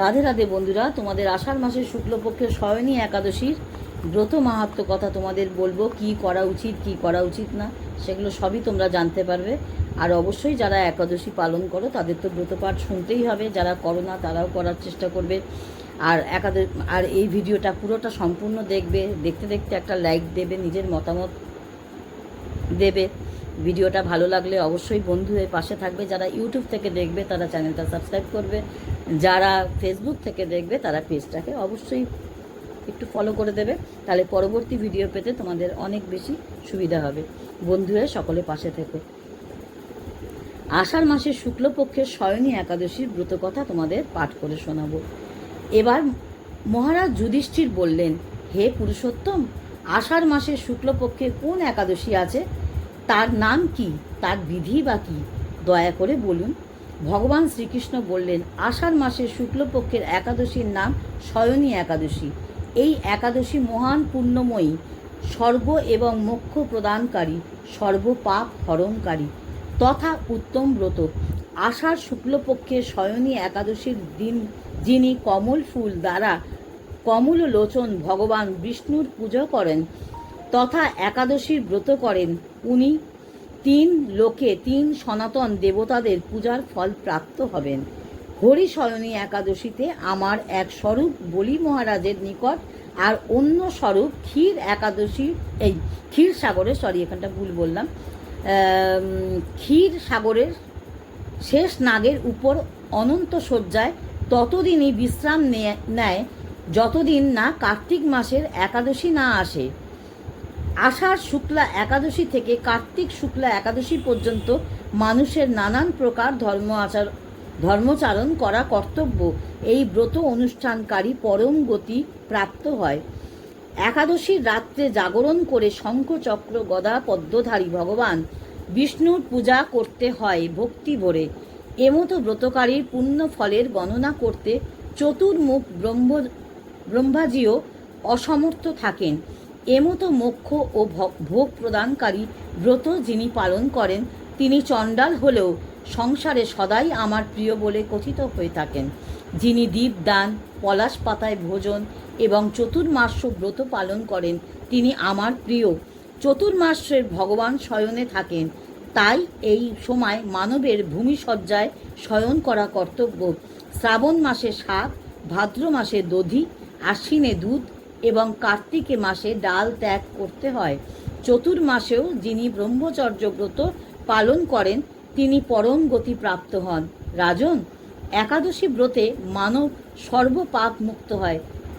রাধে রাধে বন্ধুরা, তোমাদের আষাঢ় মাসের শুক্লপক্ষের শয়নী একাদশীর ব্রত মাহাত্ম্য কথা তোমাদের বলবো। কি করা উচিত, কি করা উচিত না, সেগুলো সবই তোমরা জানতে পারবে। আর অবশ্যই যারা একাদশী পালন করো তাদের তো ব্রতপাঠ শুনতেই হবে, যারা করো না তারাও করার চেষ্টা করবে। আর আর এই ভিডিওটা পুরোটা সম্পূর্ণ দেখবে, দেখতে দেখতে একটা লাইক দেবে, নিজের মতামত দেবে। ভিডিওটা ভালো লাগলে অবশ্যই বন্ধু হয়ে পাশে থাকবে। যারা ইউটিউব থেকে দেখবে তারা চ্যানেলটা সাবস্ক্রাইব করবে, যারা ফেসবুক থেকে দেখবে তারা পেজটাকে অবশ্যই একটু ফলো করে দেবে, তাহলে পরবর্তী ভিডিও পেতে তোমাদের অনেক বেশি সুবিধা হবে। বন্ধু হয়ে সকলে পাশে থেকো। আষাঢ় মাসের শুক্লপক্ষের শয়নী একাদশীর ব্রতকথা তোমাদের পাঠ করে শোনাবো। এবার মহারাজ যুধিষ্ঠির বললেন, হে পুরুষোত্তম, আষাঢ় মাসের শুক্লপক্ষে কোন একাদশী আছে, তার নাম কি, তার বিধি বা কী, দয়া করে বলুন। ভগবান শ্রীকৃষ্ণ বললেন, আষাঢ় মাসের শুক্লপক্ষের একাদশীর নাম শয়নী একাদশী। এই একাদশী মহান পুণ্যময়ী, স্বর্গ এবং মোক্ষ প্রদানকারী, সর্বপাপ হরণকারী তথা উত্তম ব্রত। আষাঢ় শুক্লপক্ষের শয়নী একাদশীর দিন যিনি কমল ফুল দ্বারা কমল লোচন ভগবান বিষ্ণুর পুজো করেন তথা একাদশীর ব্রত করেন, উনি 3 লোকে 3 সনাতন দেবতাদের পূজার ফল প্রাপ্ত হবেন। হরিশয়নী একাদশীতে আমার এক স্বরূপ বলি মহারাজের নিকট, আর অন্য স্বরূপ ক্ষীর একাদশী, এই ক্ষীর সাগরে, এখানটা ভুল বললাম, ক্ষীর সাগরের শেষ নাগের উপর অনন্ত শয্যায় ততদিনই বিশ্রাম নেয় যতদিন না কার্তিক মাসের একাদশী না আসে। আষাঢ় শুক্লা একাদশী থেকে কার্তিক শুক্লা একাদশী পর্যন্ত মানুষের নানান প্রকার ধর্মচারণ করা কর্তব্য। এই ব্রত অনুষ্ঠানকারী পরম গতি প্রাপ্ত হয়। একাদশীর রাত্রে জাগরণ করে শঙ্খ চক্র গদা পদ্মধারী ভগবান বিষ্ণুর পূজা করতে হয় ভক্তি ভরে। এমতো ব্রতকারীর পুণ্য ফলের গণনা করতে চতুর্মুখ ব্রহ্মাজিও অসমর্থ থাকেন। এমতো মোক্ষ ও ভোগ প্রদানকারী ব্রত যিনি পালন করেন তিনি চণ্ডাল হলেও সংসারে সদাই আমার প্রিয় বলে কথিত হয়ে থাকেন। যিনি দীপদান, পলাশ পাতায় ভোজন এবং চতুর্মাস্য ব্রত পালন করেন তিনি আমার প্রিয়। চতুর্মাস্যের ভগবান শয়নে থাকেন, তাই এই সময় মানবের ভূমিশয্যায় শয়ন করা কর্তব্য। শ্রাবণ মাসে শাক, ভাদ্র মাসে দধি, আশ্বিনে দুধ এবং কার্তিকে মাসে ডাল ত্যাগ করতে হয়। চতুর্মাসেও যিনি ব্রহ্মচর্য ব্রত পালন করেন তিনি পরম গতি প্রাপ্ত হন। রাজন, একাদশী ব্রতে মানব সর্বপাপ মুক্ত হয়,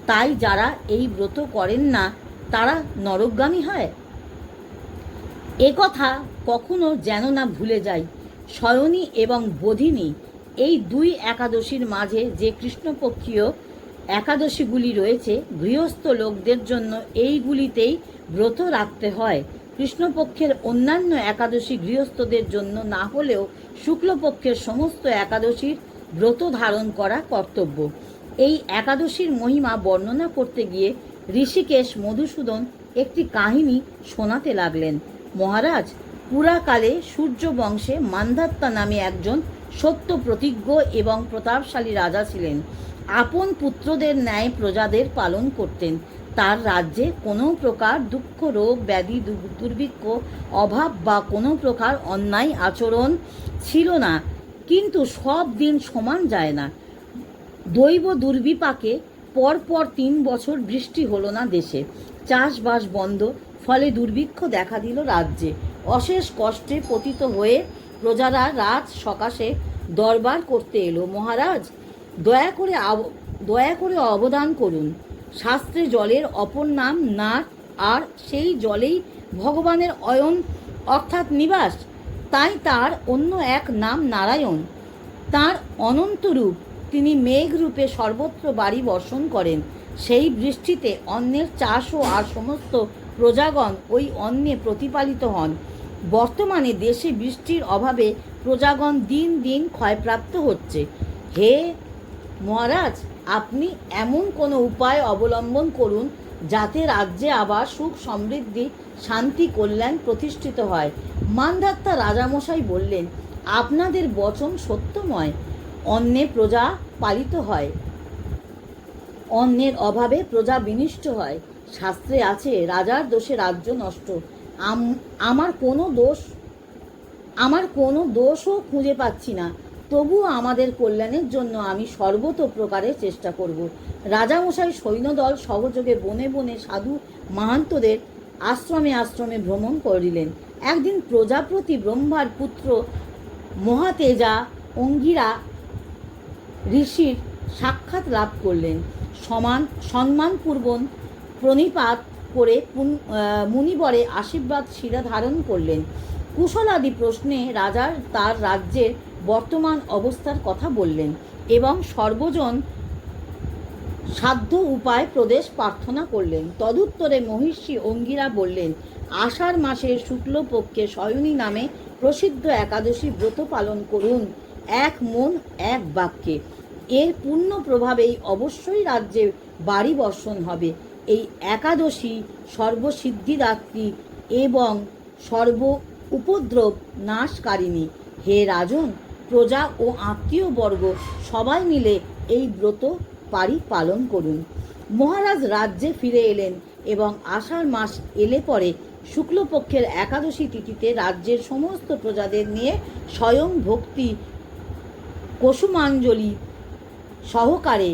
তাই যারা এই ব্রত করেন না তারা নরকগামী হয়। একথা কখনো যেন না ভুলে যাই। শয়নী এবং বোধিনী এই 2 একাদশীর মাঝে যে কৃষ্ণপক্ষীয় একাদশীগুলি রয়েছে, গৃহস্থ লোকদের জন্য এইগুলিতেই ব্রত রাখতে হয়। কৃষ্ণপক্ষের অন্যান্য একাদশী গৃহস্থদের জন্য না হলেও শুক্লপক্ষের সমস্ত একাদশীর ব্রত ধারণ করা কর্তব্য। এই একাদশীর মহিমা বর্ণনা করতে গিয়ে ঋষিকেশ মধুসূদন একটি কাহিনী শোনাতে লাগলেন। মহারাজ, পুরাকালে সূর্য বংশে মান্ধাত্তা নামে একজন সত্য প্রতিজ্ঞ এবং প্রতাপশালী রাজা ছিলেন। আপন পুত্রদের ন্যায় প্রজাদের পালন করতেন। তার রাজ্যে কোনো প্রকার দুঃখ, রোগ, ব্যাধি, দুর্ভিক্ষ, অভাব বা কোনো প্রকার অন্যায় আচরণ ছিল না। কিন্তু সব দিন সমান যায় না। দৈব দুর্বিপাকে পরপর 3 বছর বৃষ্টি হলো না দেশে। চাষবাস বন্ধ, ফলে দুর্ভিক্ষ দেখা দিল রাজ্যে। অশেষ কষ্টে পতিত হয়ে প্রজারা রাজ সকাশে দরবার করতে এলো। মহারাজ, দয়া করে অবদান করুন। শাস্ত্রে জলের অপর নাম নাট, আর সেই জলেই ভগবানের অয়ন অর্থাৎ নিবাস, তাই তার অন্য এক নাম নারায়ণ। তার অনন্ত রূপ, তিনি মেঘ রূপে সর্বত্র বাড়ি বর্ষণ করেন। সেই বৃষ্টিতে অন্নের চাষও আর সমস্ত প্রজাগণ ওই অন্নে প্রতিপালিত হন। বর্তমানে দেশে বৃষ্টির অভাবে প্রজাগণ দিন দিন ক্ষয়প্রাপ্ত হচ্ছে। হে মহারাজ, আপনি এমন কোনো উপায় অবলম্বন করুন যাতে রাজ্যে আবার সুখ সমৃদ্ধি শান্তি কল্যাণ প্রতিষ্ঠিত হয়। মান্ধাত্তা রাজামশাই বললেন, আপনাদের বচন সত্যময়। অন্নে প্রজা পালিত হয়, অন্যের অভাবে প্রজা বিনিষ্ট হয়। শাস্ত্রে আছে, রাজার দোষে রাজ্য নষ্ট। আমার কোনো দোষ আমার কোনো দোষও খুঁজে পাচ্ছি না, তবুও আমাদের কল্যাণের জন্য আমি সর্বত প্রকারে চেষ্টা করব। রাজামশাই সৈন্যদল সহযোগে বনে বনে সাধু মাহান্তদের আশ্রমে আশ্রমে ভ্রমণ করিলেন। একদিন প্রজাপতি ব্রহ্মার পুত্র মহাতেজা অঙ্গিরা ঋষির সাক্ষাৎ লাভ করলেন। সম্মানপূর্বক প্রণিপাত করে মুনিবরে আশীর্বাদ শিরা ধারণ করলেন। কুশলাদি প্রশ্নে রাজার তার রাজ্যের বর্তমান অবস্থার কথা বললেন এবং সর্বজন সাধ্য উপায় প্রদেশ প্রার্থনা করলেন। তদুত্তরে মহিষী অঙ্গিরা বললেন, আষাঢ় মাসের শুক্লপক্ষে শয়নী নামে প্রসিদ্ধ একাদশী ব্রত পালন করুন, এক মন এক বাক্যে। এর পূর্ণ প্রভাবেই অবশ্যই রাজ্যে বাড়ি বর্ষণ হবে। এই একাদশী সর্বসিদ্ধিদাত্রী এবং সর্ব উপদ্রব নাশকারিণী। হে রাজন, প্রজা ও আত্মীয়বর্গ সবাই মিলে এই ব্রত পালন করুন। মহারাজ রাজ্যে ফিরে এলেন এবং আষাঢ় মাস এলে পরে শুক্লপক্ষের একাদশী তিথিতে রাজ্যের সমস্ত প্রজাদের নিয়ে স্বয়ং ভক্তি কুসুমাঞ্জলি সহকারে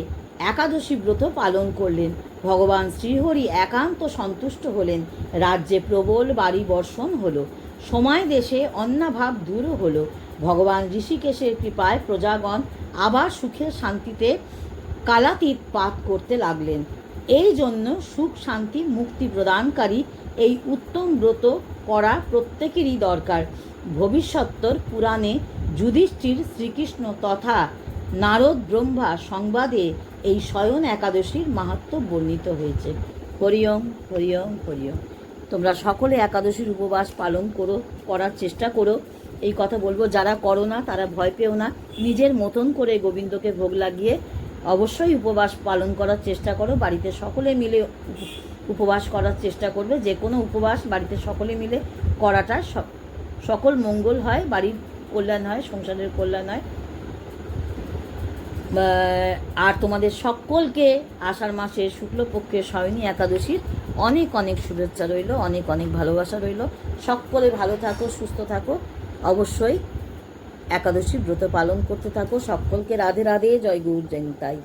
একাদশী ব্রত পালন করলেন। ভগবান শ্রীহরি একান্ত সন্তুষ্ট হলেন। রাজ্যে প্রবল বাড়ি বর্ষণ হলো। সময় দেশে অন্নাভাব দূর হলো। ভগবান ঋষিকেশের কৃপায় প্রজাগণ আবার সুখের শান্তিতে কালাতীত পাত করতে লাগলেন। এই জন্য সুখ শান্তি মুক্তি প্রদানকারী এই উত্তম ব্রত করা প্রত্যেকেরই দরকার। ভবিষ্যত্তর পুরাণে যুধিষ্ঠির শ্রীকৃষ্ণ তথা নারদ ব্রহ্মা সংবাদে এই শয়ন একাদশীর মাহাত্ম্য বর্ণিত হয়েছে। হরিওম হরিওম হরিওম। তোমরা সকলে একাদশীর উপবাস পালন করার চেষ্টা করো। এই কথা বলবো, যারা করো না তারা ভয় পেও না, নিজের মতন করে গোবিন্দকে ভোগ লাগিয়ে অবশ্যই উপবাস পালন করার চেষ্টা করো। বাড়িতে সকলে মিলে উপবাস করার চেষ্টা করবে। যে কোনো উপবাস বাড়িতে সকলে মিলে করাটা সকল মঙ্গল হয়, বাড়ির কল্যাণ হয়, সংসারের কল্যাণ হয়। আর তোমাদের সকলকে আষাঢ় মাসের শুক্লপক্ষের শয়নী একাদশীর অনেক অনেক শুভেচ্ছা রইল, অনেক অনেক ভালোবাসা রইল। সকলে ভালো থাকো, সুস্থ থাকো, অবশ্যই একাদশী ব্রত পালন করতে থাকো। সকলকে রাধে রাধে, জয় গৌর জয়ন্তাই।